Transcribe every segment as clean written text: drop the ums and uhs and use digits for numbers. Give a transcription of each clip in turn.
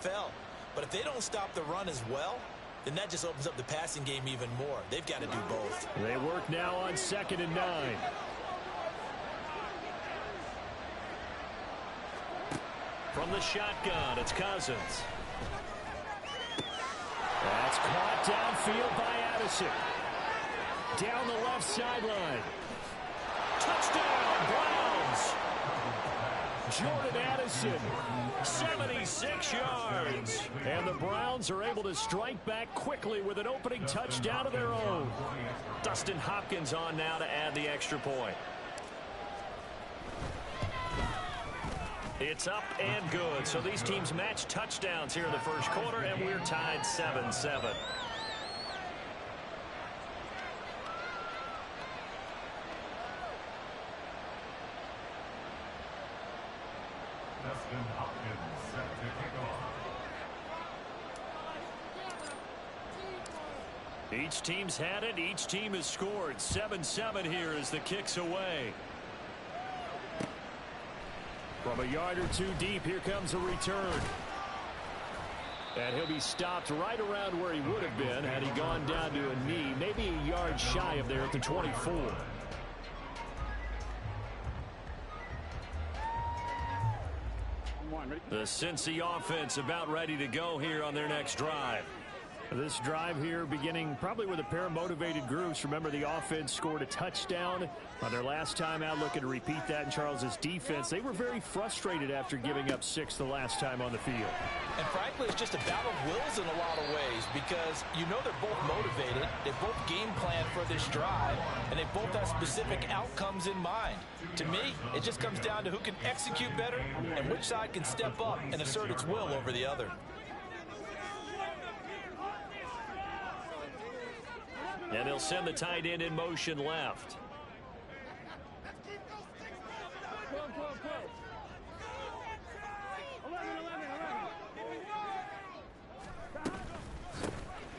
NFL. But if they don't stop the run as well, then that just opens up the passing game even more. They've got to do both. They work now on 2nd and 9. From the shotgun, it's Cousins. That's caught downfield by Addison. Down the left sideline. Touchdown, Browns. Jordan Addison, 76 yards. And the Browns are able to strike back quickly with an opening touchdown of their own. Dustin Hopkins on now to add the extra point. It's up and good. So these teams match touchdowns here in the first quarter, and we're tied 7-7. Dustin Hopkins set to kick off. Each team's had it. Each team has scored. 7-7 here as the kick's away. From a yard or two deep, here comes a return. And he'll be stopped right around where he would have been had he gone down to a knee, maybe a yard shy of there at the 24. The Cincy offense about ready to go here on their next drive. This drive here beginning probably with a pair of motivated groups. Remember, the offense scored a touchdown on their last time out, looking to repeat that in Charles's defense. They were very frustrated after giving up 6 the last time on the field. And frankly, it's just a battle of wills in a lot of ways because you know they're both motivated. They both game plan for this drive, and they both have specific outcomes in mind. To me, it just comes down to who can execute better and which side can step up and assert its will over the other. And they'll send the tight end in motion left.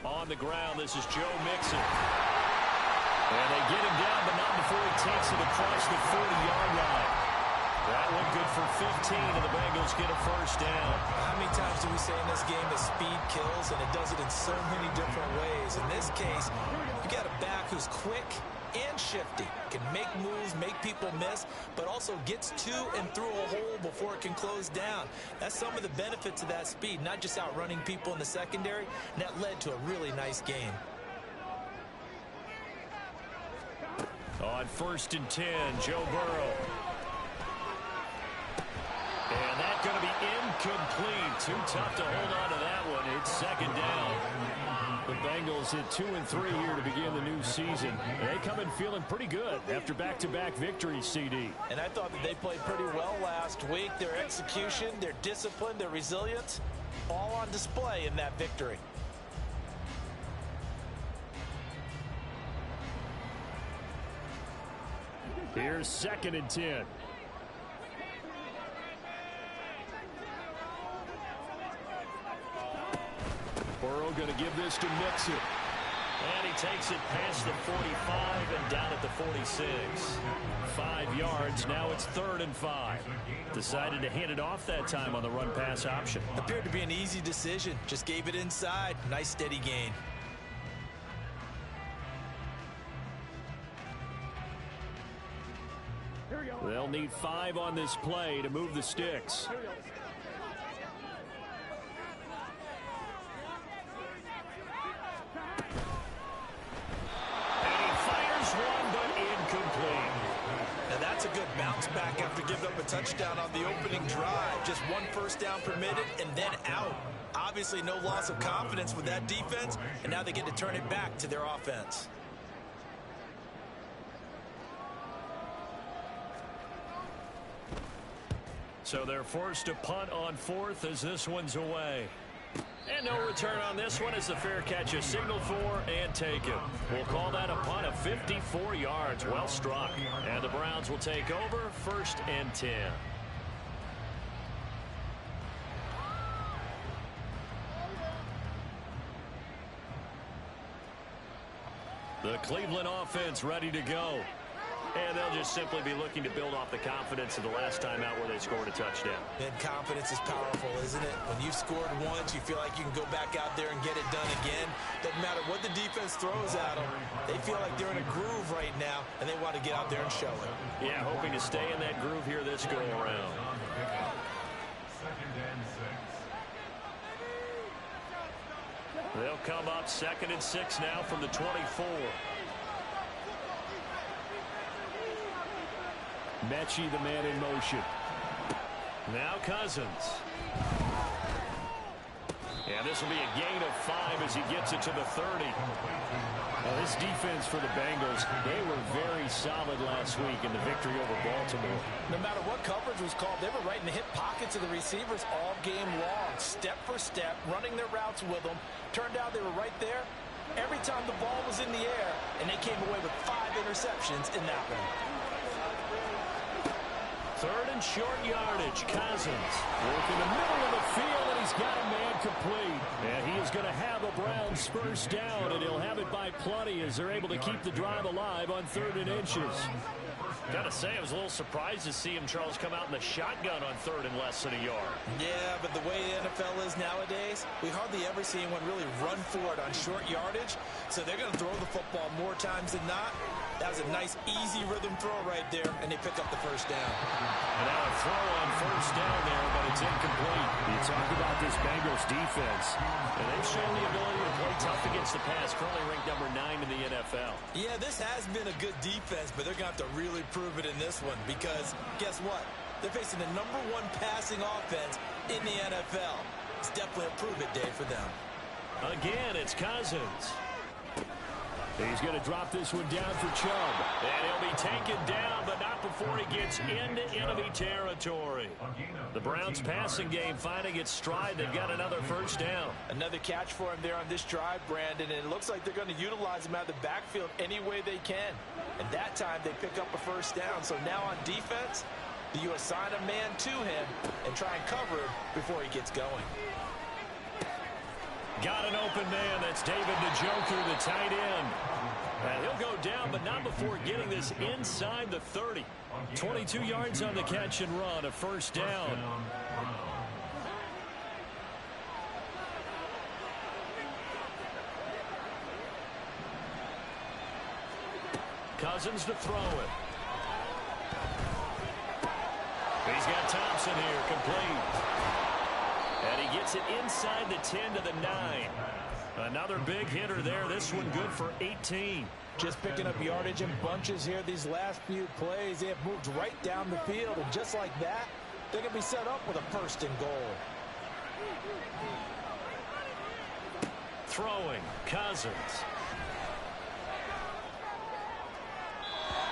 On the ground, this is Joe Mixon. And they get him down, but not before he takes it across the 40-yard line. That one good for 15, and the Bengals get a first down. How many times do we say in this game that speed kills, and it does it in so many different ways? In this case, you got a back who's quick and shifty, can make moves, make people miss, but also gets to and through a hole before it can close down. That's some of the benefits of that speed, not just outrunning people in the secondary, and that led to a really nice game. On 1st and 10, Joe Burrow. And that's going to be incomplete. Too tough to hold on to that one. It's 2nd down. The Bengals hit 2 and 3 here to begin the new season. They come in feeling pretty good after back-to-back victories, CD. And I thought that they played pretty well last week. Their execution, their discipline, their resilience, all on display in that victory. Here's 2nd and 10. Burrow going to give this to Mixon. And he takes it past the 45 and down at the 46. 5 yards. Now it's 3rd and 5. Decided to hand it off that time on the run-pass option. Appeared to be an easy decision. Just gave it inside. Nice steady gain. They'll need 5 on this play to move the sticks. Bounce back after giving up a touchdown on the opening drive. Just 1 first down permitted and then out. Obviously no loss of confidence with that defense, and now they get to turn it back to their offense. So they're forced to punt on 4th as this one's away. And no return on this one as the fair catch is signaled for and taken. We'll call that a punt of 54 yards. Well struck. And the Browns will take over 1st and 10. The Cleveland offense ready to go. And they'll just simply be looking to build off the confidence of the last time out where they scored a touchdown. And confidence is powerful, isn't it? When you've scored once, you feel like you can go back out there and get it done again. Doesn't matter what the defense throws at them. They feel like they're in a groove right now, and they want to get out there and show it. Yeah, hoping to stay in that groove here this go-around. They'll come up 2nd and 6 now from the 24. Mechie, the man in motion. Now Cousins. And this will be a gain of 5 as he gets it to the 30. Now this defense for the Bengals, they were very solid last week in the victory over Baltimore. No matter what coverage was called, they were right in the hip pockets of the receivers all game long, step for step, running their routes with them. Turned out they were right there every time the ball was in the air, and they came away with 5 interceptions in that one. 3rd and short yardage. Cousins work in the middle of the field, and he's got a man complete. And he is going to have the Browns first down, and he'll have it by plenty as they're able to keep the drive alive on 3rd and inches. Got to say, I was a little surprised to see him, Charles, come out in the shotgun on 3rd and less than a yard. Yeah, but the way the NFL is nowadays, we hardly ever see anyone really run for it on short yardage. So they're going to throw the football more times than not. That was a nice, easy rhythm throw right there, and they pick up the first down. And now a throw on first down there, but it's incomplete. You talk about this Bengals defense, and they've shown the ability to play tough against the pass, currently ranked number 9 in the NFL. Yeah, this has been a good defense, but they're going to have to really prove it in this one because guess what? They're facing the #1 passing offense in the NFL. It's definitely a prove-it day for them. Again, it's Cousins. He's going to drop this one down for Chubb. And he'll be taken down, but not before he gets into enemy territory. The Browns passing game finding its stride. They've got another first down. Another catch for him there on this drive, Brandon, and it looks like they're going to utilize him out of the backfield any way they can. And that time they pick up a first down. So now on defense, you assign a man to him and try and cover him before he gets going. Got an open man. That's David Njoku, the tight end. And he'll go down, but not before getting this inside the 30. 22 yards on the catch and run, a first down. Cousins to throw it. He's got Thompson here, complete. And he gets it inside the 10 to the 9. Another big hitter there. This one good for 18. Just picking up yardage in bunches here these last few plays. They have moved right down the field, and just like that, they're going to be set up with a first and goal. Throwing, Cousins.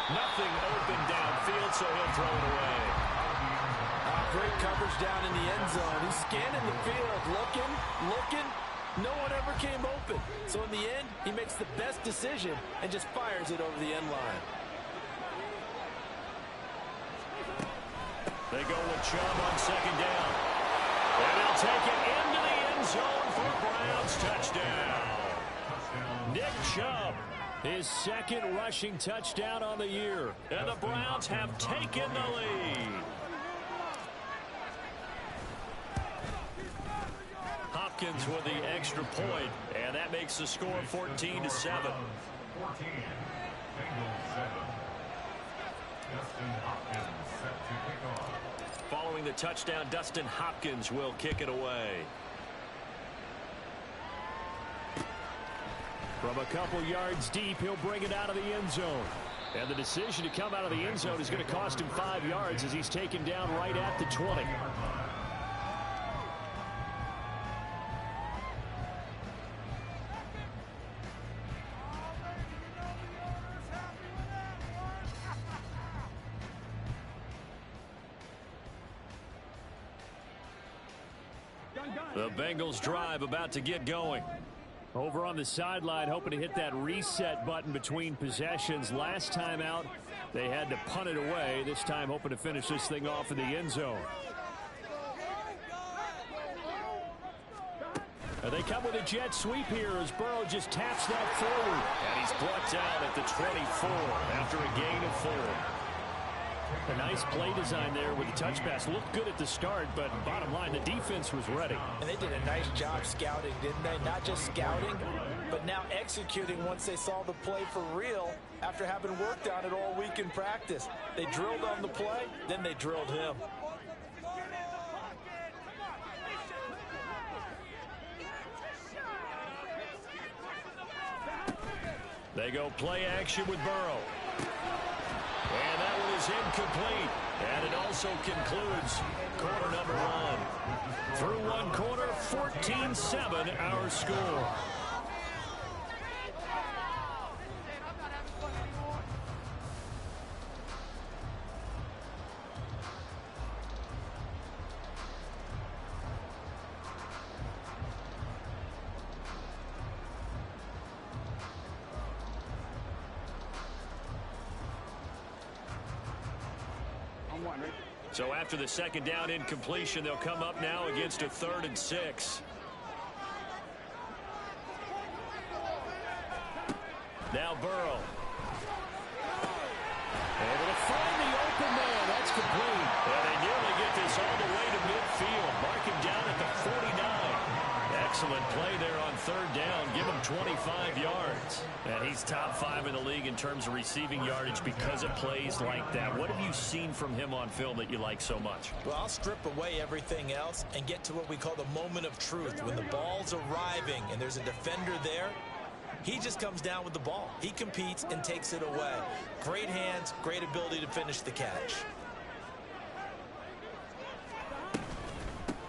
Nothing open downfield, so he'll throw it away. Great coverage down in the end zone. He's scanning the field, looking. No one ever came open. So in the end, he makes the best decision and just fires it over the end line. They go with Chubb on 2nd down. And they'll take it into the end zone for Browns touchdown. Nick Chubb, his 2nd rushing touchdown on the year. And the Browns have taken the lead. Hopkins with the extra point, and that makes the score 14-7. 14, Bengals 7. Dustin Hopkins set to kick off. Following the touchdown, Dustin Hopkins will kick it away. From a couple yards deep, he'll bring it out of the end zone. And the decision to come out of the end zone is going to cost him 5 yards as he's taken down right at the 20. The Bengals drive about to get going. Over on the sideline, hoping to hit that reset button between possessions. Last time out, they had to punt it away. This time, hoping to finish this thing off in the end zone. They come with a jet sweep here as Burrow just taps that forward. And he's brought down at the 24 after a gain of 4. A nice play design there with the touch pass. Looked good at the start, but bottom line, the defense was ready. And they did a nice job scouting, didn't they? Not just scouting, but now executing once they saw the play for real after having worked on it all week in practice. They drilled on the play, then they drilled him. They go play action with Burrow. And that one is incomplete. And it also concludes quarter number 1. Through one quarter, 14-7 our score. So after the second down incompletion, they'll come up now against a 3rd and 6. Now Burrow. Able to find the open man. That's complete. And they nearly get this all the way to midfield. Mark him down at the 49. Excellent play there on 3rd down. Give him 25 yards. And he's top 5 in the league in terms of receiving yardage because of plays like that. What have you seen from him on film that you like so much? Well, I'll strip away everything else and get to what we call the moment of truth. When the ball's arriving and there's a defender there, he just comes down with the ball. He competes and takes it away. Great hands, great ability to finish the catch.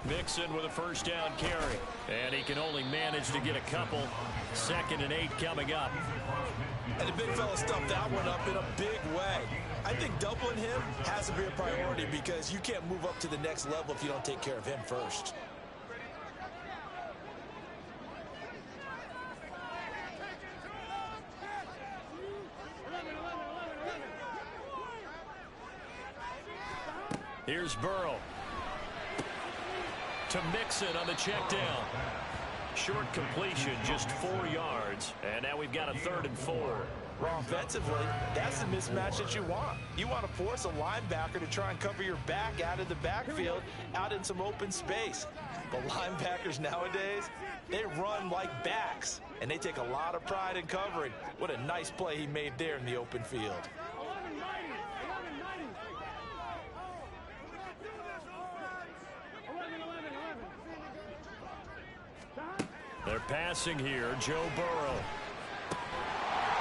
Mixon with a 1st down carry. And he can only manage to get a couple. 2nd and 8 coming up. And the big fella stuffed that one up in a big way. I think doubling him has to be a priority because you can't move up to the next level if you don't take care of him first. Here's Burrow. To Mixon on the check down. Short completion, just 4 yards. And now we've got a 3rd and 4. Well, offensively, that's the mismatch that you want. You want to force a linebacker to try and cover your back out of the backfield, out in some open space. But linebackers nowadays, they run like backs, and they take a lot of pride in covering. What a nice play he made there in the open field. They're passing here, Joe Burrow.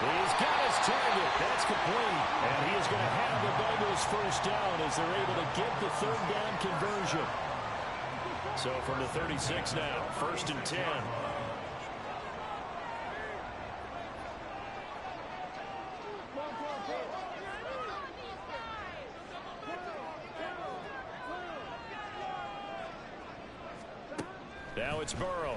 He's got his target. That's complete. And he is going to have the Bengals 1st down as they're able to get the 3rd down conversion. So from the 36 now, 1st and 10. Now it's Burrow.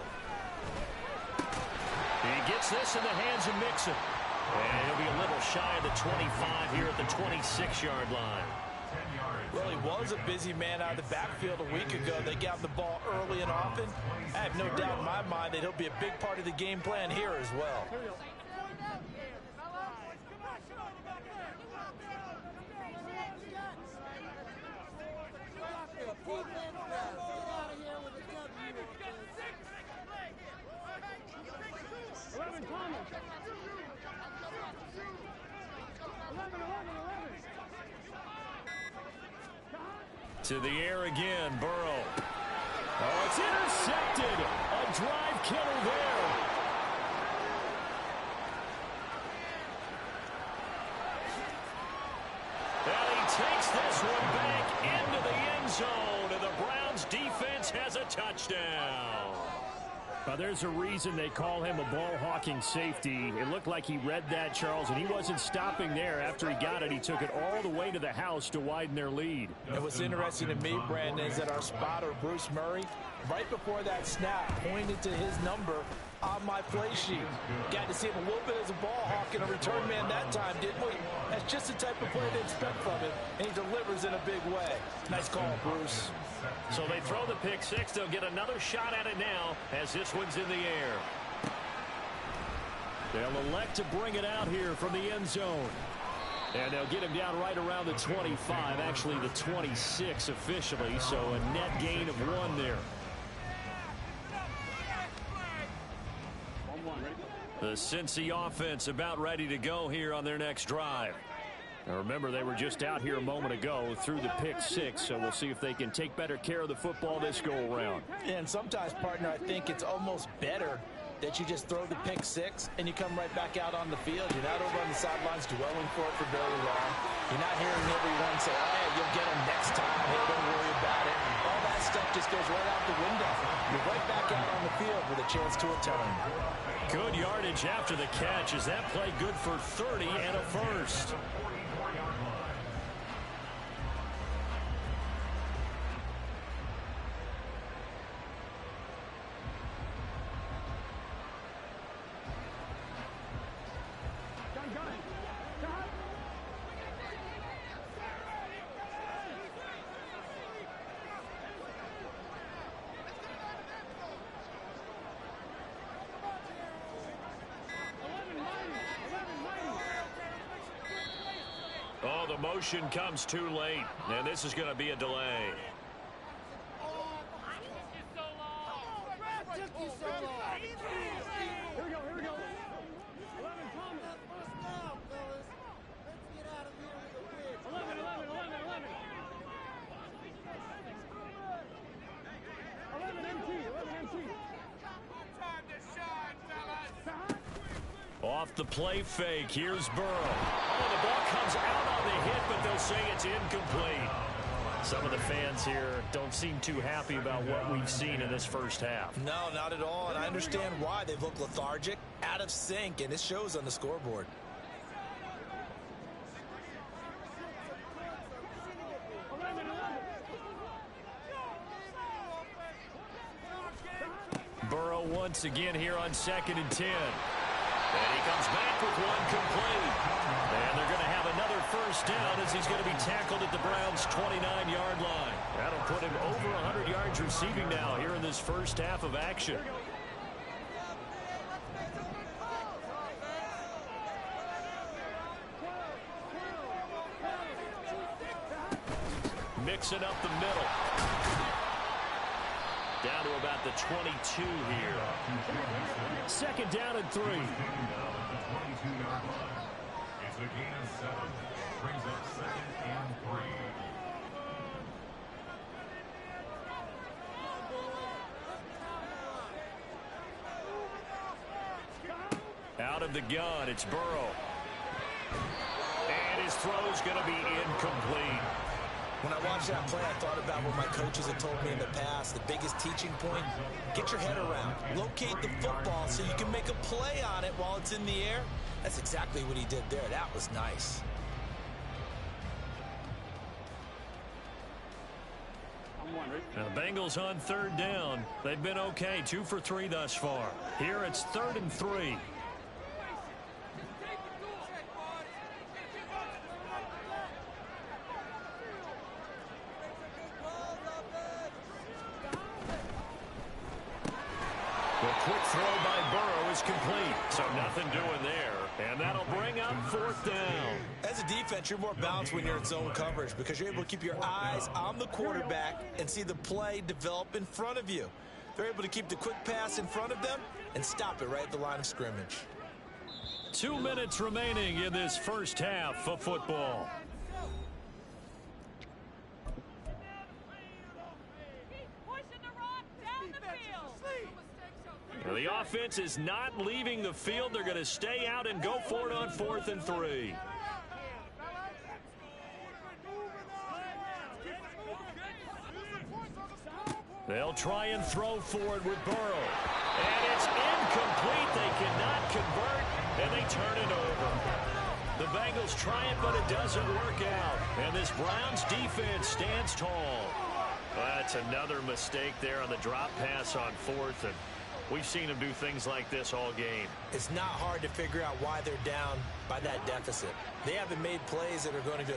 He gets this in the hands of Mixon. And he'll be a little shy of the 25 here at the 26-yard line. Well, he was a busy man out of the backfield a week ago. They got the ball early and often. I have no doubt in my mind that he'll be a big part of the game plan here as well. To the air again, Burrow. Oh, it's intercepted. A drive killer there. And he takes this one back into the end zone, and the Browns defense has a touchdown. There's a reason they call him a ball-hawking safety. It looked like he read that, Charles, and he wasn't stopping there. After he got it, he took it all the way to the house to widen their lead. And what's interesting to me, Brandon, is that our spotter, Bruce Murray, right before that snap, pointed to his number on my play sheet. Got to see him a little bit as a ball hawk and a return man that time, didn't we? That's just the type of play they expect from him, and he delivers in a big way. Nice call, Bruce. So they throw the pick six. They'll get another shot at it now as this one's in the air. They'll elect to bring it out here from the end zone. And they'll get him down right around the 25, actually the 26 officially, so a net gain of 1 there. The Cincy offense about ready to go here on their next drive. Now remember, they were just out here a moment ago through the pick six, so we'll see if they can take better care of the football this go around. And sometimes, partner, I think it's almost better that you just throw the pick six and you come right back out on the field. You're not over on the sidelines dwelling for it for very long. You're not hearing everyone say, oh, yeah, you'll get them next time. Hey, don't worry about it. All that stuff just goes right out the window. You're right back out on the field with a chance to atone. Good yardage after the catch. Is that play good for 30 and a first? Oh, the motion comes too late, and this is going to be a delay. Off the play fake, here's Burrow. Oh, the ball comes out on the hit, but they'll say it's incomplete. Some of the fans here don't seem too happy about what we've seen in this first half. No, not at all, and I understand why. They've looked lethargic, out of sync, and it shows on the scoreboard. Burrow once again here on 2nd and 10. And he comes back with one complete. And they're going to have another first down as he's going to be tackled at the Browns' 29-yard line. That'll put him over 100 yards receiving now here in this first half of action. Mixing up the middle. Down to about the 22 here. 2nd down and 3. It's a gain of 7. Brings up 2nd and 3. Out of the gun, it's Burrow. And his throw's going to be incomplete. When I watched that play, I thought about what my coaches had told me in the past. The biggest teaching point, get your head around. Locate the football so you can make a play on it while it's in the air. That's exactly what he did there. That was nice. Now the Bengals on 3rd down. They've been okay, 2 for 3 thus far. Here it's 3rd and 3. Quick throw by Burrow is complete, so nothing doing there. And that'll bring up 4th down. As a defense, you're more balanced when you're in zone coverage because you're able to keep your eyes on the quarterback and see the play develop in front of you. They're able to keep the quick pass in front of them and stop it right at the line of scrimmage. 2 minutes remaining in this first half of football. The offense is not leaving the field. They're going to stay out and go for it on 4th and 3. They'll try and throw for it with Burrow. And it's incomplete. They cannot convert, and they turn it over. The Bengals try it, but it doesn't work out. And this Browns defense stands tall. Well, that's another mistake there on the drop pass on fourth, and we've seen him do things like this all game. It's not hard to figure out why they're down by that deficit. They haven't made plays that are going to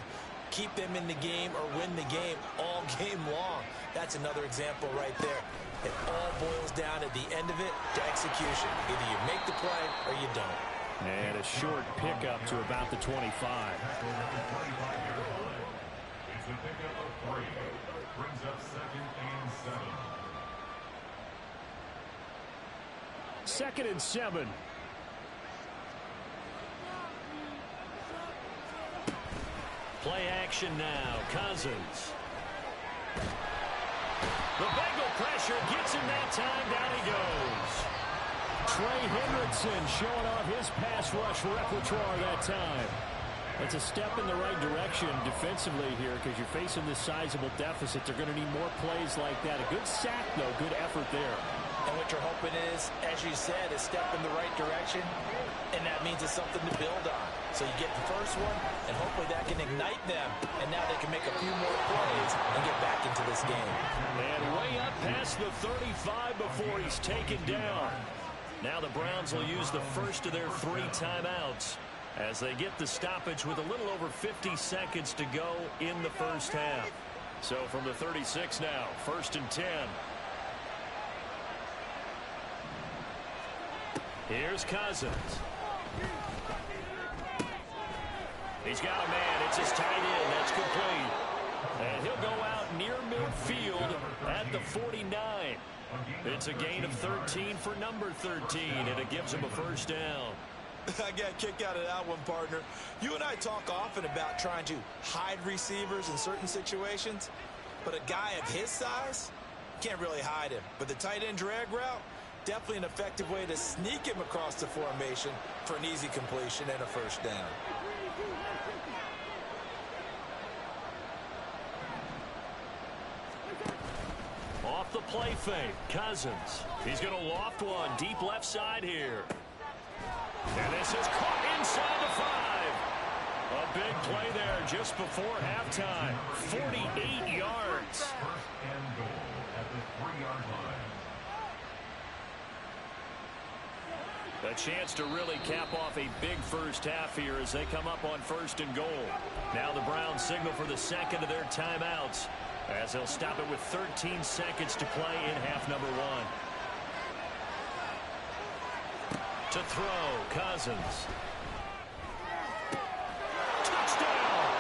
keep them in the game or win the game all game long. That's another example right there. It all boils down at the end of it to execution. Either you make the play or you don't. And a short pickup to about the 25. It's a pickup of 3. Brings up 2nd and 7. 2nd and 7. Play action now. Cousins. The Bengal pressure gets him that time. Down he goes. Trey Hendrickson showing off his pass rush repertoire that time. That's a step in the right direction defensively here because you're facing this sizable deficit. They're going to need more plays like that. A good sack, though. Good effort there. And what you're hoping is, as you said, a step in the right direction, and that means it's something to build on. So you get the first one, and hopefully that can ignite them, and now they can make a few more plays and get back into this game. And way up past the 35 before he's taken down. Now the Browns will use the first of their 3 timeouts as they get the stoppage with a little over 50 seconds to go in the first half. So from the 36 now, 1st and 10. Here's Cousins. He's got a man. It's his tight end. That's complete. And he'll go out near midfield at the 49. It's a gain of 13 for number 13, and it gives him a first down. I got a kick out of that one, partner. You and I talk often about trying to hide receivers in certain situations, but a guy of his size, can't really hide him. But the tight end drag route, definitely an effective way to sneak him across the formation for an easy completion and a first down. Off the play fake, Cousins. He's going to loft one deep left side here. And this is caught inside the 5. A big play there just before halftime. 48 yards. 1st and goal at the 3-yard line. A chance to really cap off a big first half here as they come up on 1st and goal. Now the Browns signal for the second of their timeouts as they'll stop it with 13 seconds to play in half number 1. To throw, Cousins. Touchdown!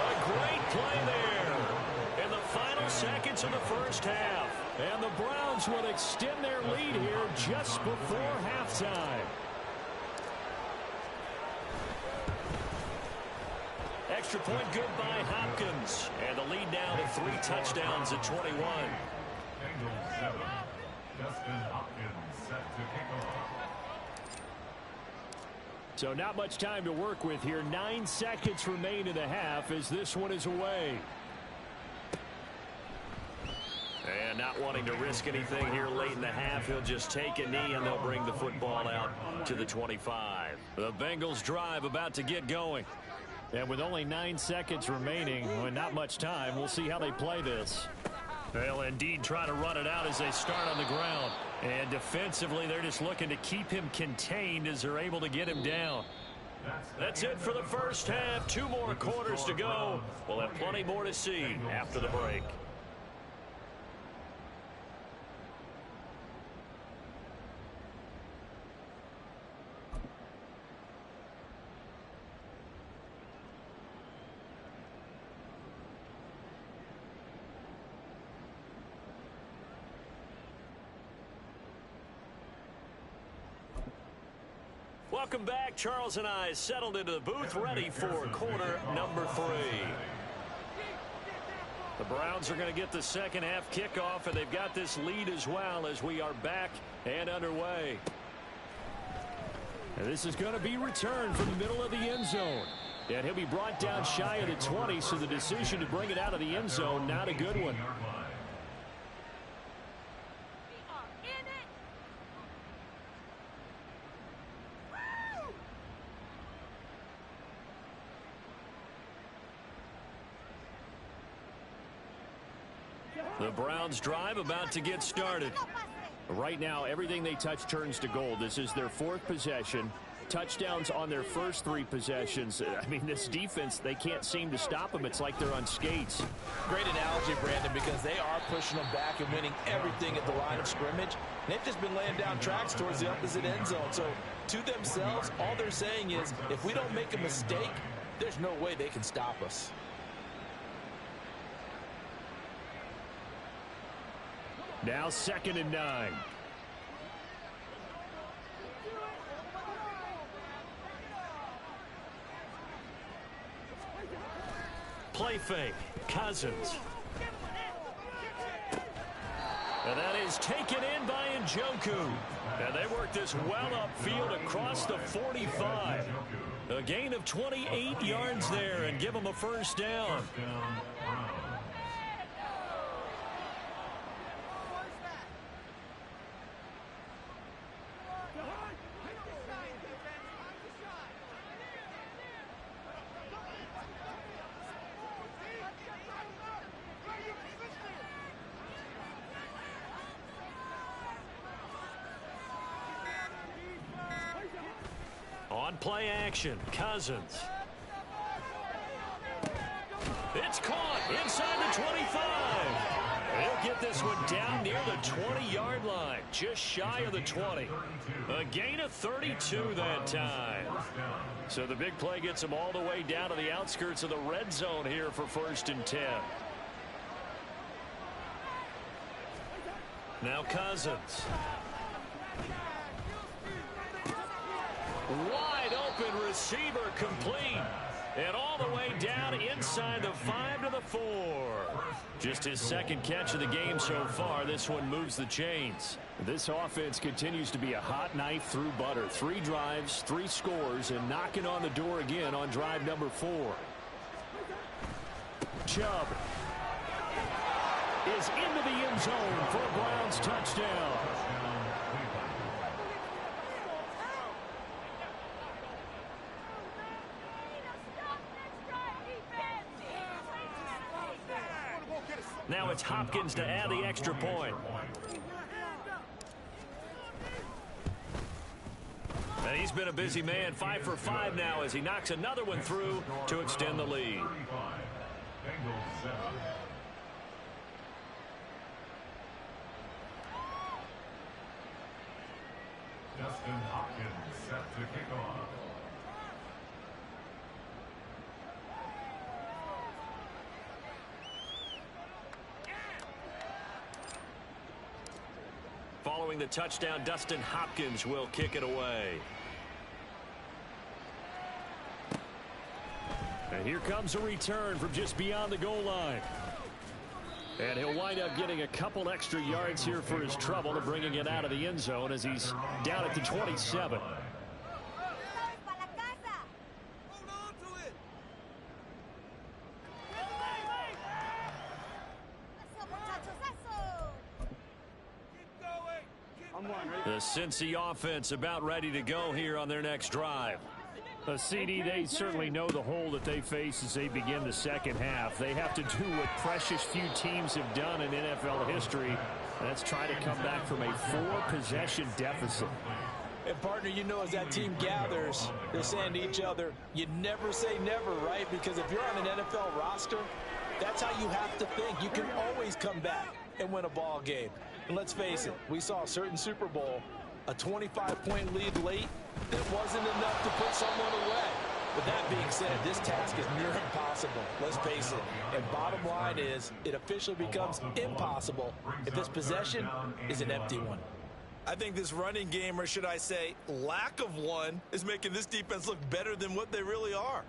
A great play there in the final seconds of the first half. And the Browns will extend their lead here just before halftime. Extra point good by Hopkins. And the lead now to 3 touchdowns at 21. Bengals 7. Justin Hopkins set to kick off. So not much time to work with here. 9 seconds remain in the half as this one is away. And not wanting to risk anything here late in the half, he'll just take a knee and they'll bring the football out to the 25. The Bengals drive about to get going. And with only 9 seconds remaining, well, not much time, we'll see how they play this. They'll indeed try to run it out as they start on the ground. And defensively, they're just looking to keep him contained as they're able to get him down. That's it for the first half. 2 more quarters to go. We'll have plenty more to see after the break. Welcome back. Charles and I settled into the booth, ready for quarter number 3. The Browns are going to get the second half kickoff, and they've got this lead as well as we are back and underway. And this is going to be returned from the middle of the end zone. And he'll be brought down shy of the 20, so the decision to bring it out of the end zone, not a good one. The Browns drive about to get started. Right now, everything they touch turns to gold. This is their 4th possession. Touchdowns on their first 3 possessions. I mean, this defense, they can't seem to stop them. It's like they're on skates. Great analogy, Brandon, because they are pushing them back and winning everything at the line of scrimmage. They've just been laying down tracks towards the opposite end zone. So, to themselves, all they're saying is, if we don't make a mistake, there's no way they can stop us. Now 2nd and 9. Play fake. Cousins. And that is taken in by Njoku. And they work this well upfield across the 45. A gain of 28 yards there and give them a first down. On play action, Cousins. It's caught inside the 25. He'll get this one down near the 20-yard line, just shy of the 20. A gain of 32 that time. So the big play gets him all the way down to the outskirts of the red zone here for 1st and 10. Now Cousins. Wide open receiver complete. And all the way down inside the 5 to the 4. Just his 2nd catch of the game so far. This one moves the chains. This offense continues to be a hot knife through butter. 3 drives, 3 scores, and knocking on the door again on drive number 4. Chubb is into the end zone for a Browns touchdown. Now it's Hopkins to add the extra point. And he's been a busy man, 5 for 5 now as he knocks another one through to extend the lead. Justin Hopkins set to kick off. Following the touchdown, Dustin Hopkins will kick it away. And here comes a return from just beyond the goal line. And he'll wind up getting a couple extra yards here for his trouble and bringing it out of the end zone as he's down at the 27. The Cincy offense about ready to go here on their next drive. CD, they certainly know the hole that they face as they begin the 2nd half. They have to do what precious few teams have done in NFL history. That's try to come back from a 4-possession deficit. And, partner, you know, as that team gathers, they're saying to each other, you never say never, right? Because if you're on an NFL roster, that's how you have to think. You can always come back and win a ball game. And let's face it, we saw a certain Super Bowl, a 25-point lead late, that wasn't enough to put someone away. With that being said, this task is near impossible. Let's face it. And bottom line is, it officially becomes impossible if this possession is an empty one. I think this running game, or should I say lack of one, is making this defense look better than what they really are.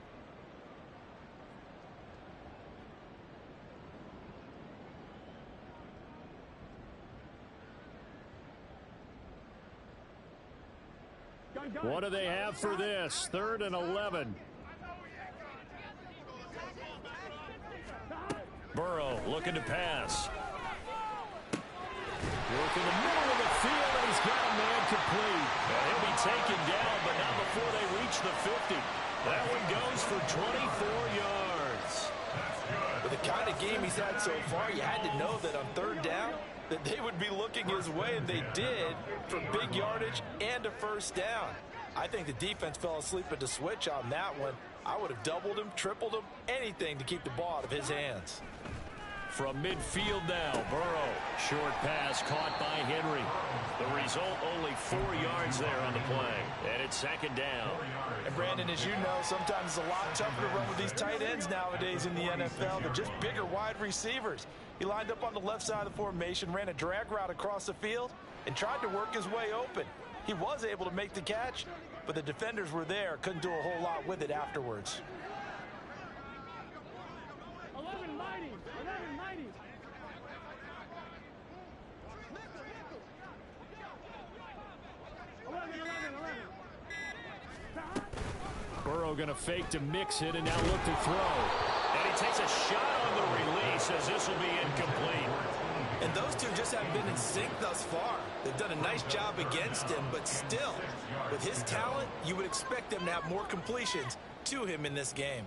What do they have for this? 3rd and 11. Burrow looking to pass. Working the middle of the field, and he's got a man complete. And he'll be taken down, but not before they reach the 50. That one goes for 24 yards. With the kind of game he's had so far, you had to know that on third down, that they would be looking his way, and they did, for big yardage and a first down. I think the defense fell asleep at the switch on that one. I would have doubled him, tripled him, anything to keep the ball out of his hands. From midfield now, Burrow. Short pass caught by Henry. The result, only 4 yards there on the play. And it's second down. And Brandon, as you know, sometimes it's a lot tougher to run with these tight ends nowadays in the NFL. They're just bigger wide receivers. He lined up on the left side of the formation, ran a drag route across the field, and tried to work his way open. He was able to make the catch, but the defenders were there, couldn't do a whole lot with it afterwards. 11 mighty. Burrow going to fake to mix it and now look to throw. And he takes a shot on the release as this will be incomplete. And those two just haven't been in sync thus far. They've done a nice job against him, but still, with his talent, you would expect them to have more completions to him in this game.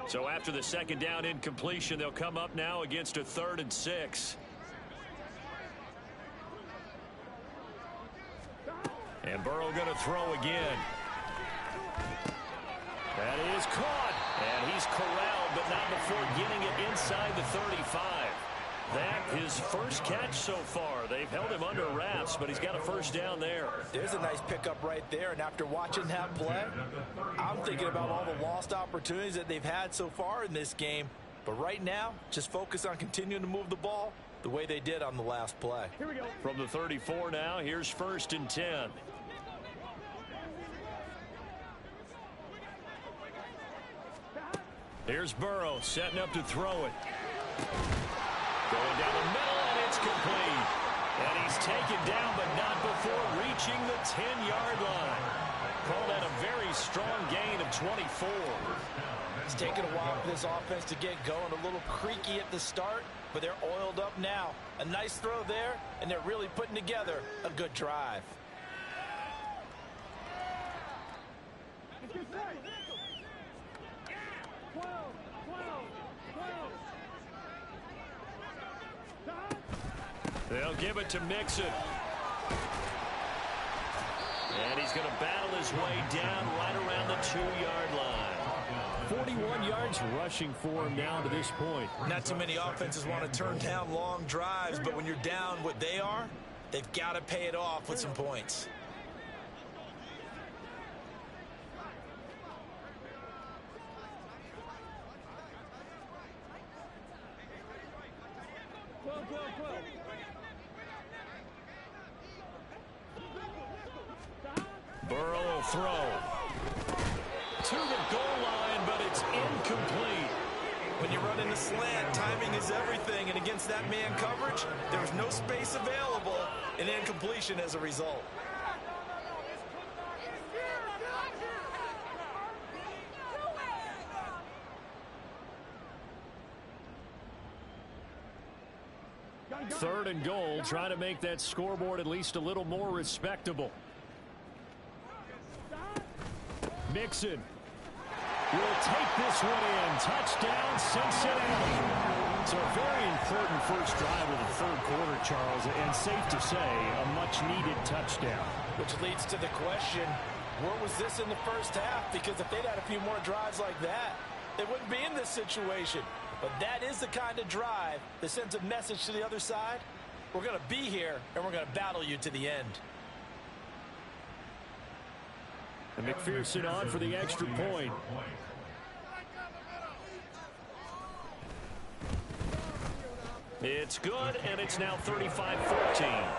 So after the second down incompletion, they'll come up now against a 3rd and 6. And Burrow going to throw again. That is caught. And he's corralled, but not before getting it inside the 35. That his first catch so far. They've held him under wraps, but he's got a first down there. There's a nice pickup right there, and after watching that play, I'm thinking about all the lost opportunities that they've had so far in this game. But right now, just focus on continuing to move the ball the way they did on the last play. Here we go. From the 34 now, here's 1st and 10. Here's Burrow setting up to throw it. Going down the middle, and it's complete. And he's taken down, but not before reaching the 10-yard line. Call that a very strong gain of 24. It's taken a while for this offense to get going. A little creaky at the start, but they're oiled up now. A nice throw there, and they're really putting together a good drive. They'll give it to Mixon. And he's going to battle his way down right around the 2-yard line. 41 yards rushing for him down to this point. Not too many offenses want to turn down long drives, but when you're down what they are, they've got to pay it off with some points. Burrow will throw to the goal line, but it's incomplete. When you're running the slant, timing is everything, and against that man coverage, there's no space available, and incompletion as a result. Third and goal, trying to make that scoreboard at least a little more respectable. Mixon will take this one in. Touchdown, Cincinnati. So a very important first drive of the third quarter, Charles, and safe to say, a much-needed touchdown. Which leads to the question, where was this in the first half? Because if they'd had a few more drives like that, they wouldn't be in this situation. But that is the kind of drive that sends a message to the other side. We're going to be here, and we're going to battle you to the end. And McPherson on for the extra point. It's good, and it's now 35-14.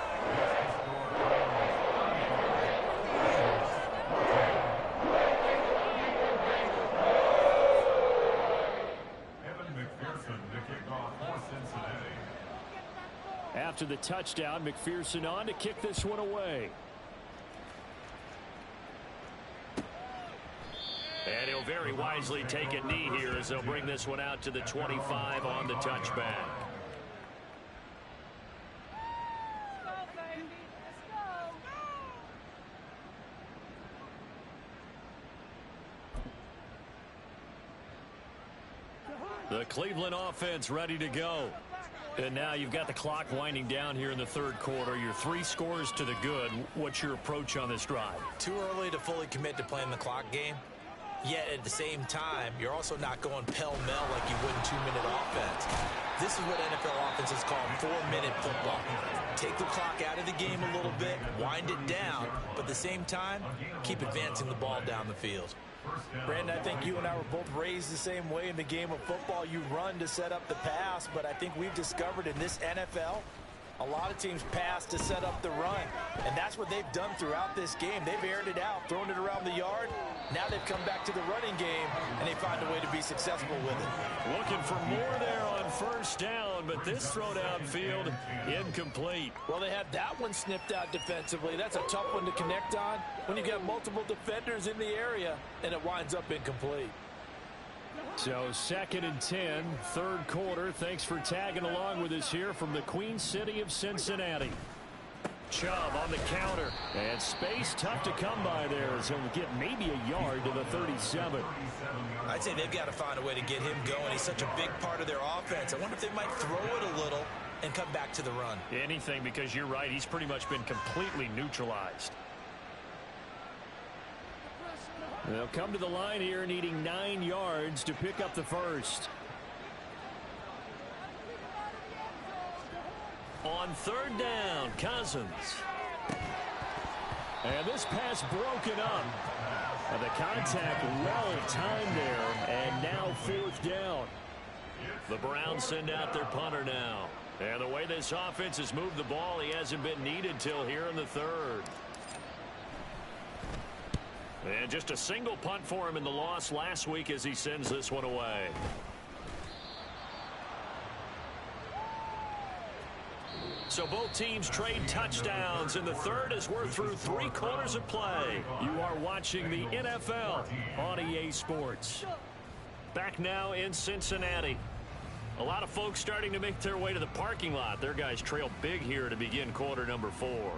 After the touchdown, McPherson on to kick this one away. And he'll very wisely take a knee here as they'll bring this one out to the 25 on the touchback. The Cleveland offense ready to go. And now you've got the clock winding down here in the third quarter. Your 3 scores to the good. What's your approach on this drive? Too early to fully commit to playing the clock game. Yet at the same time, you're also not going pell-mell like you would in 2-minute offense. This is what NFL offenses call 4-minute football. Take the clock out of the game a little bit, wind it down, but at the same time, keep advancing the ball down the field. Brandon, I think you and I were both raised the same way in the game of football. You run to set up the pass, but I think we've discovered in this NFL, a lot of teams pass to set up the run, and that's what they've done throughout this game. They've aired it out, thrown it around the yard. Now they've come back to the running game, and they find a way to be successful with it. Looking for more there on first down, but this throw downfield incomplete. Well, they had that one snipped out defensively. That's a tough one to connect on when you got multiple defenders in the area, and it winds up incomplete. So 2nd and 10, third quarter. Thanks for tagging along with us here from the Queen City of Cincinnati. Chubb on the counter, and space tough to come by there as he'll get maybe a yard to the 37. I'd say they've got to find a way to get him going. He's such a big part of their offense. I wonder if they might throw it a little and come back to the run. Anything, because you're right, he's pretty much been completely neutralized. They'll come to the line here needing 9 yards to pick up the first. On 3rd down, Cousins. And this pass broken up. The contact well timed there, and now 4th down. The Browns send out their punter now. And the way this offense has moved the ball, he hasn't been needed till here in the 3rd. And just a single punt for him in the loss last week as he sends this one away. So both teams trade touchdowns in the 3rd as we're through 3 quarters of play. You are watching the NFL on EA Sports. Back now in Cincinnati. A lot of folks starting to make their way to the parking lot. Their guys trail big here to begin quarter number 4.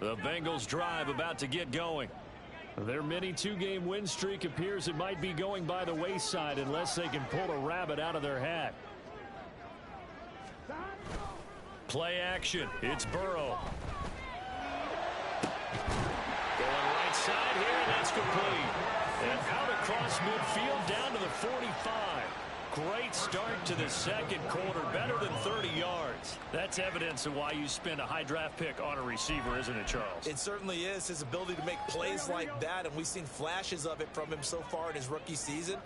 The Bengals drive about to get going. Their mini 2-game win streak appears it might be going by the wayside unless they can pull a rabbit out of their hat. Play action. It's Burrow. Going right side here, and that's complete. And out across midfield down to the 45. Great start to the 2nd quarter, better than 30 yards. That's evidence of why you spend a high draft pick on a receiver, isn't it, Charles? It certainly is. His ability to make plays like that, and we've seen flashes of it from him so far in his rookie season.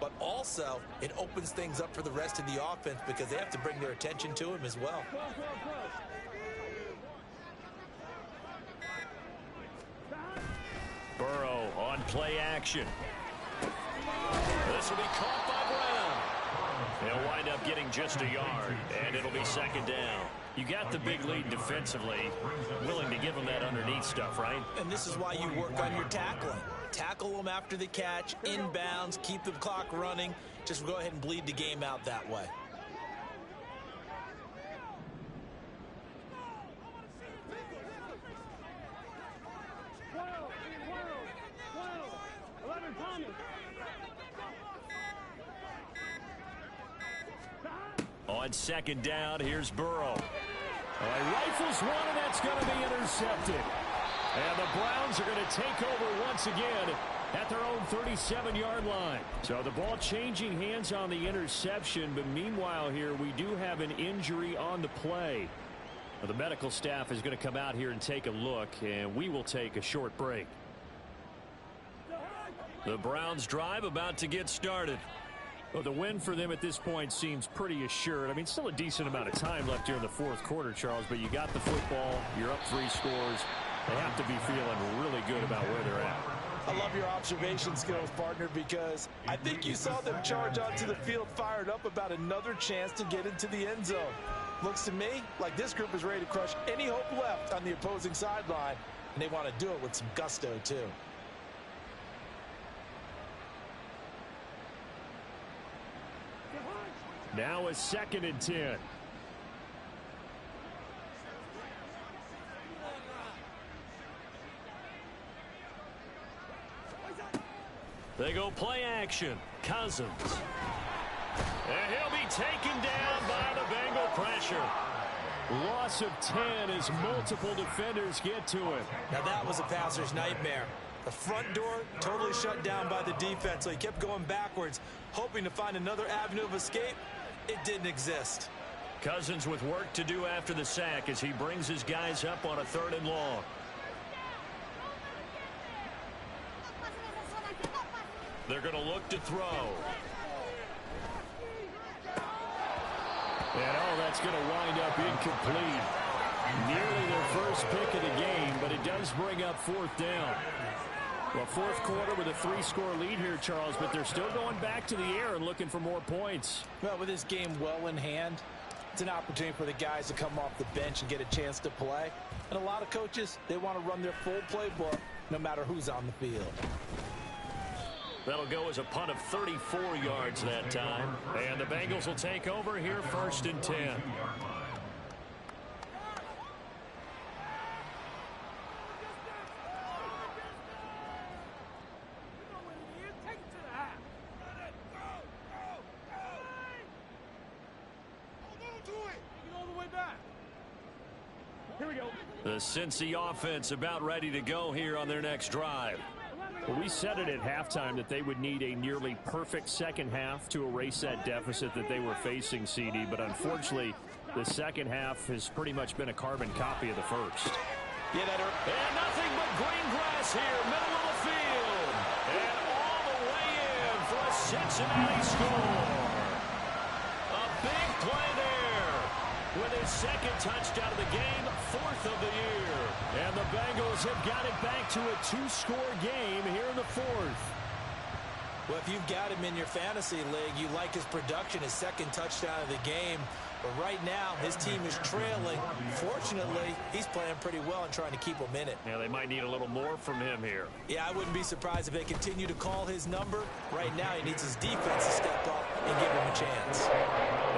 But also, it opens things up for the rest of the offense because they have to bring their attention to him as well. Burrow on play action. This will be caught by Brown. He'll wind up getting just a yard, and it'll be 2nd down. You got the big lead defensively, willing to give them that underneath stuff, right? And this is why you work on your tackling. Tackle them after the catch, inbounds, keep the clock running. Just go ahead and bleed the game out that way. On 2nd down, here's Burrow. He rifles one, and that's going to be intercepted. And the Browns are going to take over once again at their own 37-yard line. So the ball changing hands on the interception, but meanwhile here we do have an injury on the play. The medical staff is going to come out here and take a look, and we will take a short break. The Browns drive about to get started. Well, the win for them at this point seems pretty assured. I mean, still a decent amount of time left here in the fourth quarter, Charles, but you got the football. You're up 3 scores. They have to be feeling really good about where they're at. I love your observation skills, partner, because I think you saw them charge onto the field fired up about another chance to get into the end zone. Looks to me like this group is ready to crush any hope left on the opposing sideline, and they want to do it with some gusto, too. Now a 2nd and 10. They go play action. Cousins. And he'll be taken down by the Bengal pressure. Loss of 10 as multiple defenders get to him. Now that was a passer's nightmare. The front door totally shut down by the defense, so he kept going backwards, hoping to find another avenue of escape. It didn't exist. Cousins with work to do after the sack as he brings his guys up on a 3rd and long. They're going to look to throw. And that's going to wind up incomplete. Nearly their first pick of the game, but it does bring up 4th down. Well, fourth quarter with a 3-score lead here, Charles, but they're still going back to the air and looking for more points. Well, with this game well in hand, it's an opportunity for the guys to come off the bench and get a chance to play. And a lot of coaches, they want to run their full playbook no matter who's on the field. That'll go as a punt of 34 yards that time. And the Bengals will take over here 1st and 10. Here we go. The Cincy offense about ready to go here on their next drive. Well, we said it at halftime that they would need a nearly perfect second half to erase that deficit that they were facing, CD. But unfortunately, the second half has pretty much been a carbon copy of the first. Yeah, that hurt. And nothing but green grass here, middle of the field. And all the way in for a Cincinnati score. A big play there with his 2nd touchdown of the game, 4th of the year. And the Bengals have got it back to a 2-score game here in the 4th. Well, if you've got him in your fantasy league, you like his production, his 2nd touchdown of the game. But right now, his team is trailing. Fortunately, he's playing pretty well and trying to keep them in it. Yeah, they might need a little more from him here. Yeah, I wouldn't be surprised if they continue to call his number. Right now, he needs his defense to step up and give him a chance.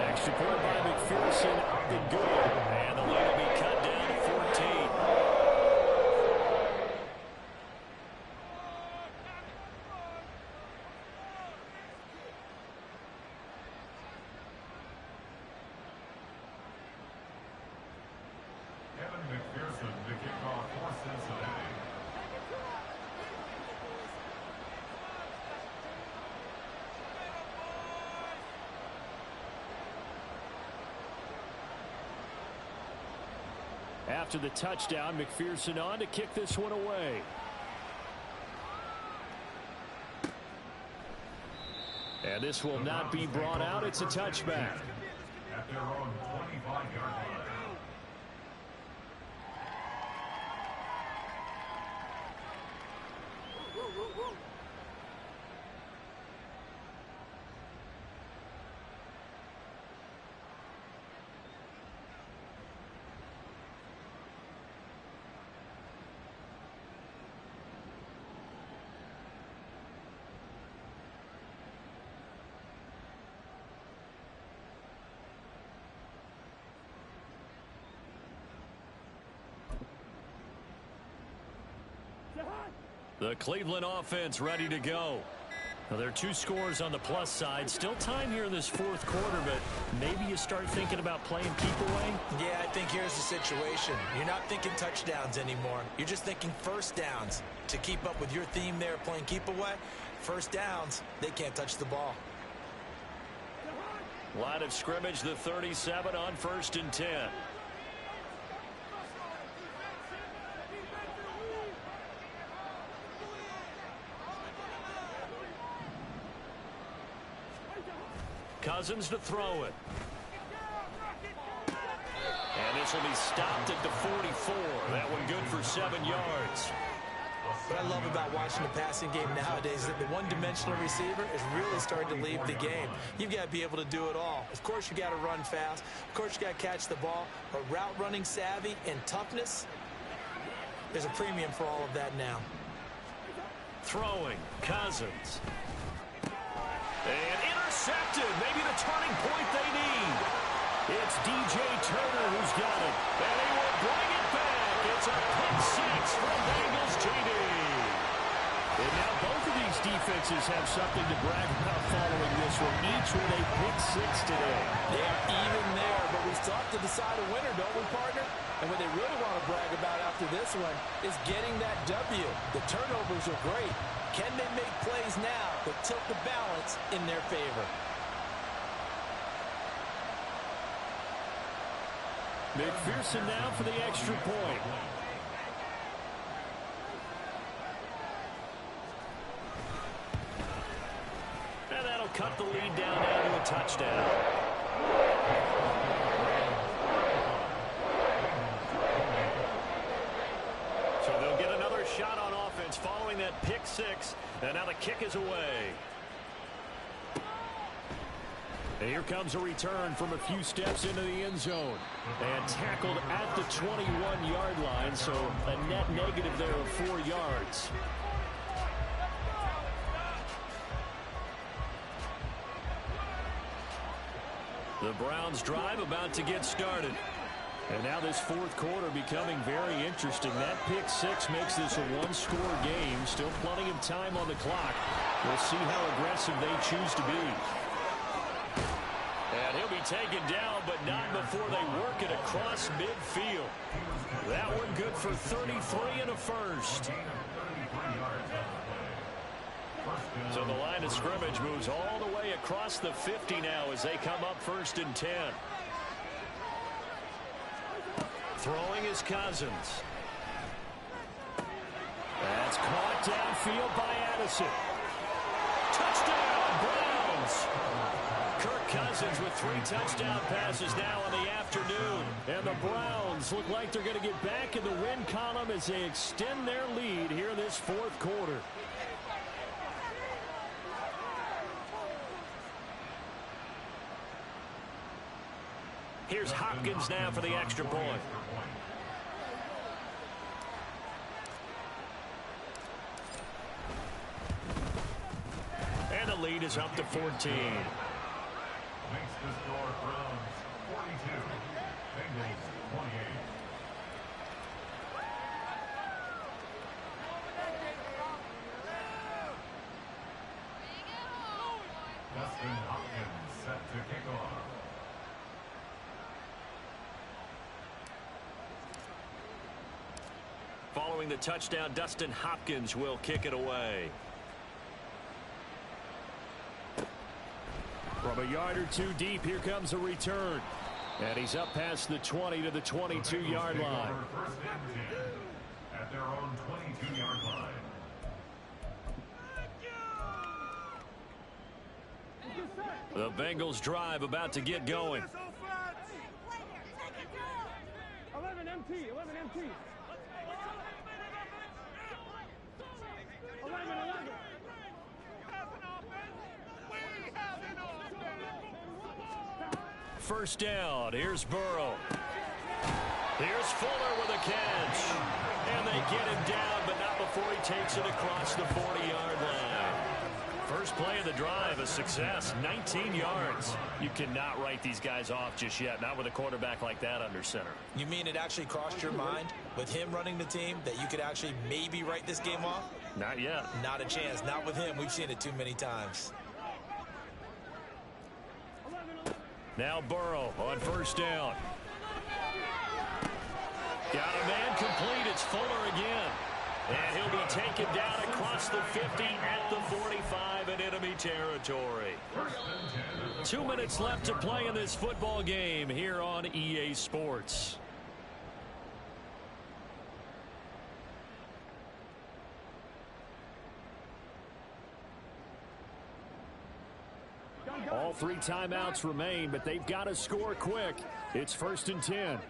Extra point by McPherson, up and good. And the lead will be cut down to 14. McPherson to kick off for Cincinnati. After the touchdown, McPherson on to kick this one away. And this will not be brought out. It's a touchback. At their own 25-yard line. The Cleveland offense ready to go. Well, there are 2 scores on the plus side. Still time here in this 4th quarter, but maybe you start thinking about playing keep away. Yeah, I think here's the situation. You're not thinking touchdowns anymore. You're just thinking 1st downs. To keep up with your theme there, playing keep away, 1st downs, they can't touch the ball. Line of scrimmage, the 37 on 1st and 10. Cousins to throw it. And this will be stopped at the 44. That one good for 7 yards. What I love about watching the passing game nowadays is that the one-dimensional receiver is really starting to leave the game. You've got to be able to do it all. Of course, you got to run fast. Of course, you got to catch the ball. But route running savvy and toughness, there's a premium for all of that now. Throwing, Cousins. And intercepted. Maybe the turning point they need. It's DJ Turner who's got it. And he will bring it back. It's a pick six from Bengals TD. And now both of these defenses have something to brag about following this one. Each with a pick six today. They are even there, but we still have to decide a winner, don't we, partner? And what they really want to brag about after this one is getting that W. The turnovers are great. Can they make plays now that tilt the balance in their favor? McPherson now for the extra point. And that'll cut the lead down to a touchdown. So they'll get another shot on offense following that pick six. And now the kick is away. And here comes a return from a few steps into the end zone. And tackled at the 21-yard line, so a net negative there of 4 yards. The Browns drive about to get started. And now this fourth quarter becoming very interesting. That pick six makes this a one-score game. Still plenty of time on the clock. We'll see how aggressive they choose to be. And he'll be taken down, but not before they work it across midfield. That one good for 33 and a first. So the line of scrimmage moves all the way across the 50 now as they come up 1st and 10. Throwing is Cousins. That's caught downfield by Addison. Touchdown, Browns! Kirk Cousins with 3 touchdown passes now in the afternoon. And the Browns look like they're going to get back in the win column as they extend their lead here in this fourth quarter. Here's Hopkins now for the extra point. And the lead is up to 14. Makes the score Browns 42, Bengals 28. Dustin Hopkins set to kick off. Following the touchdown, Dustin Hopkins will kick it away. From a yard or two deep, here comes a return. And he's up past the 20 to the 22-yard line. First and 10 at their own 22-yard line. The Bengals drive about to get going. 11 MT, 11 MT. 11, 11. First down. Here's Burrow. Here's Fuller with a catch. And they get him down, but not before he takes it across the 40-yard line. First play of the drive, a success, 19 yards. You cannot write these guys off just yet, not with a quarterback like that under center. You mean it actually crossed your mind with him running the team that you could actually maybe write this game off? Not yet. Not a chance. Not with him. We've seen it too many times. Now Burrow on first down. Got a man complete. It's Fuller again. And he'll be taken down across the 50 at the 45 in enemy territory. 2 minutes left to play in this football game here on EA Sports. All 3 timeouts remain, but they've got to score quick. It's 1st and 10. 11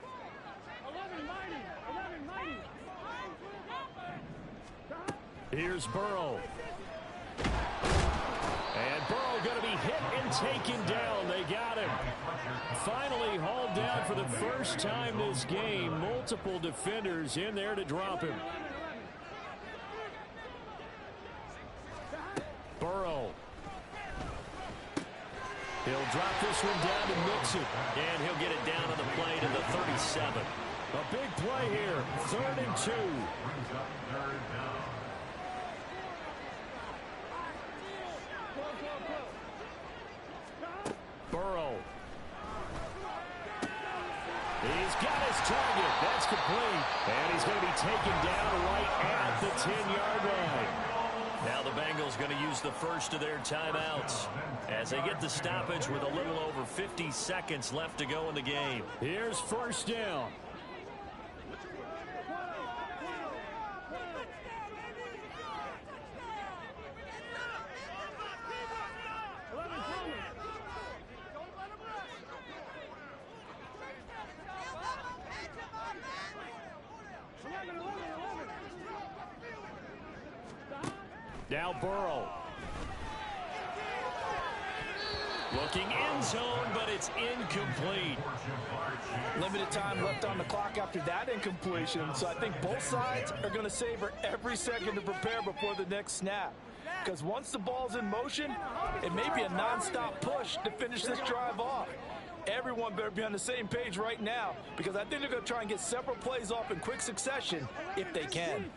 mighty. 11 mighty. Here's Burrow. And Burrow going to be hit and taken down. They got him. Finally hauled down for the first time this game. Multiple defenders in there to drop him. Burrow. He'll drop this one down to Mixon. And he'll get it down on the play to the 37. A big play here. 3rd and 2. Burrow. He's got his target. That's complete. And he's going to be taken down right at the 10-yard line. Now the Bengals going to use the first of their timeouts as they get the stoppage with a little over 50 seconds left to go in the game. Here's 1st down. Now Burrow. Looking end zone, but it's incomplete. Limited time left on the clock after that incompletion, so I think both sides are going to savor every second to prepare before the next snap. Because once the ball's in motion, it may be a nonstop push to finish this drive off. Everyone better be on the same page right now, because I think they're going to try and get several plays off in quick succession if they can.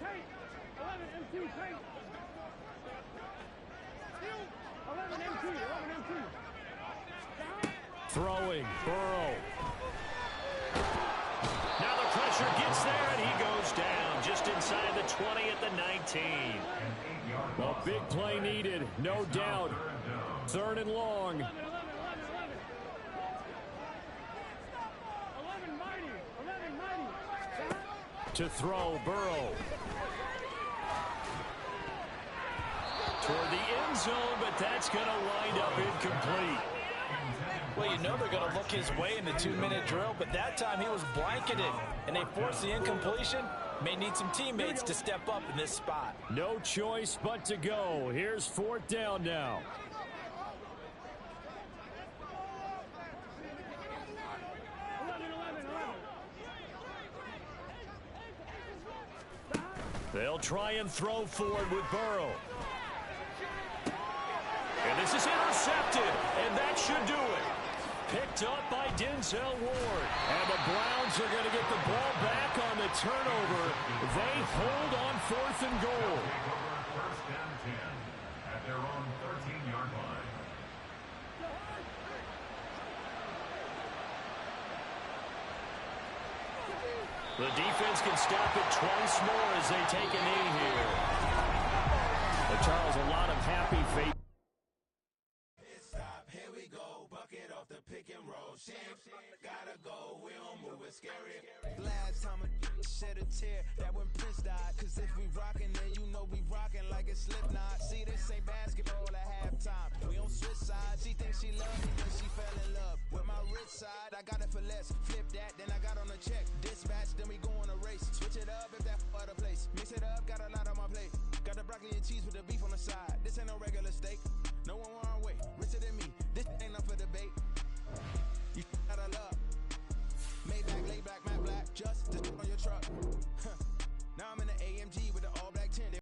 11 MT. Throwing. Burrow. Now the pressure gets there, and he goes down just inside the 20 at the 19. A big play needed, no doubt. 3rd and long. 11 mighty. To throw, Burrow. Toward the end zone, but that's going to wind up incomplete. Well, you know they're going to look his way in the 2-minute drill, but that time he was blanketed, and they forced the incompletion. May need some teammates to step up in this spot. No choice but to go. Here's 4th down now. They'll try and throw forward with Burrow. And this is intercepted, and that should do it. Picked up by Denzel Ward. And the Browns are going to get the ball back on the turnover. They hold on 4th and goal. 1st and 10 at their own 13-yard line. The defense can stop it twice more as they take a knee here. But Charles, a lot of happy faith. Here we go, bucket off the pick and roll. Gotta go, we don't move it scary. Last time a shed a tear, that when Prince died. Cause if we rockin', then you know we rockin' like a Slipknot. See, this ain't basketball at halftime. We on switch sides. She thinks she love me, then she fell in love. With my rich side, I got it for less. Flip that, then I got on a check. Dispatch, then we go on a race. Switch it up if that other place. Mix it up, got a lot on my plate. Got the broccoli and cheese with the beef on the side. This ain't no regular steak.